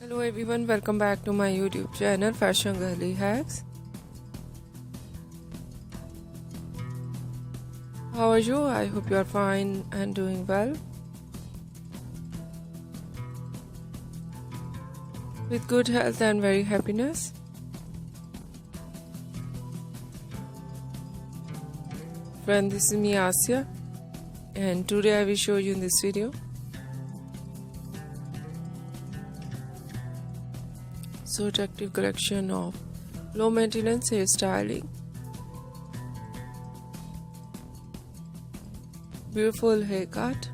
Hello everyone, welcome back to my YouTube channel Fashion Girly Hacks. How are you? I hope you are fine and doing well. With good health and very happiness. Friend, this is me Asya, and today I will show you in this video so attractive collection of low maintenance hairstyling, beautiful haircut,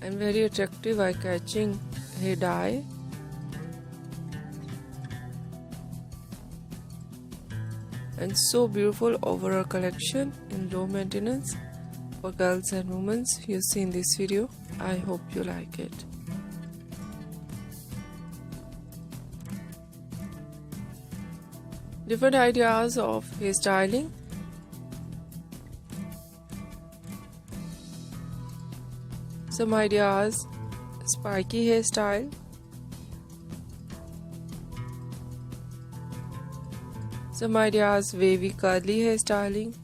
and very attractive eye-catching hair dye. And so beautiful overall collection in low maintenance for girls and women you see in this video. I hope you like it. Different ideas of hairstyling. Some ideas: spiky hairstyle, some ideas wavy curly hairstyling,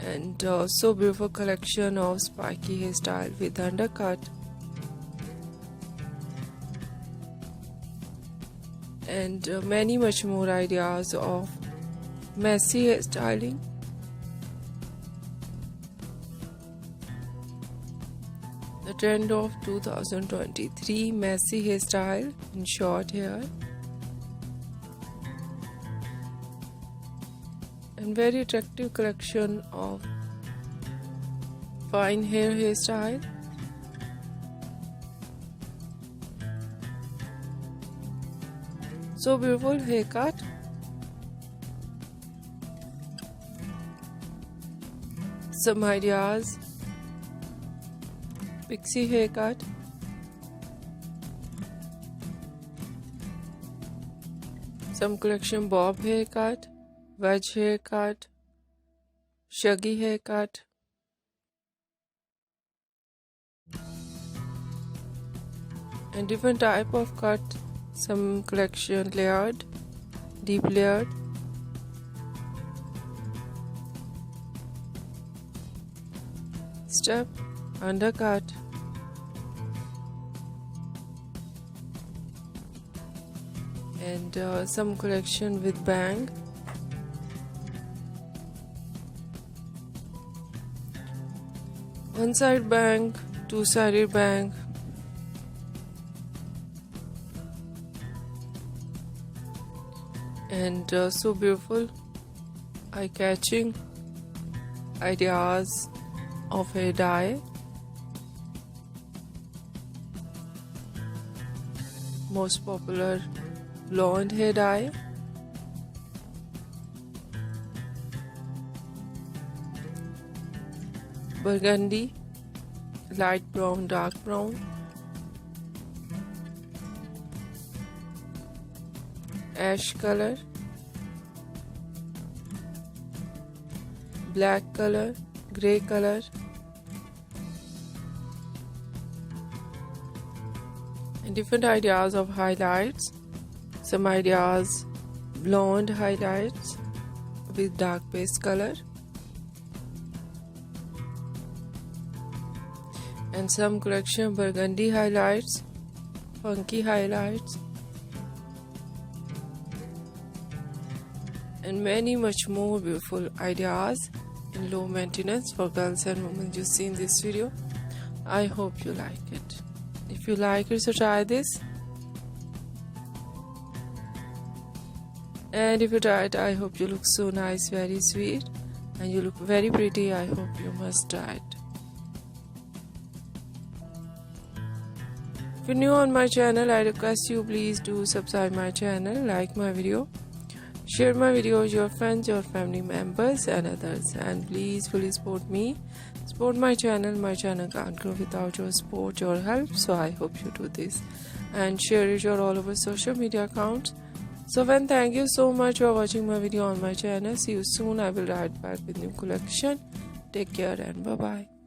and so beautiful collection of spiky hairstyle with undercut, and many much more ideas of messy hairstyling. The trend of 2023, messy hairstyle in short hair, and very attractive collection of fine hairstyle. So beautiful haircut. Some ideas: pixie haircut, some collection bob haircut, wedge haircut, shaggy haircut, and different type of cut. Some collection layered, deep layered, step, undercut, and some collection with bang, one side bang, two-sided bang, and so beautiful eye-catching ideas of hair dye. Most popular blonde hair dye, burgundy, light brown, dark brown, ash color, black color, grey color, and different ideas of highlights. Some ideas blonde highlights with dark base color, and some collection burgundy highlights, funky highlights, and many much more beautiful ideas in low maintenance for girls and women you see in this video. I hope you like it. If you like it, so try this, and if you try it, I hope you look so nice, very sweet, and you look very pretty. I hope you must try it. If you're new on my channel, I request you please do subscribe my channel, like my video, share my video with your friends, your family members and others, and please fully support me, support my channel. My channel can't grow without your support, your help, so I hope you do this and share it your all over social media accounts So friend, thank you so much for watching my video on my channel. See you soon. I will write back with new collection. Take care and bye bye.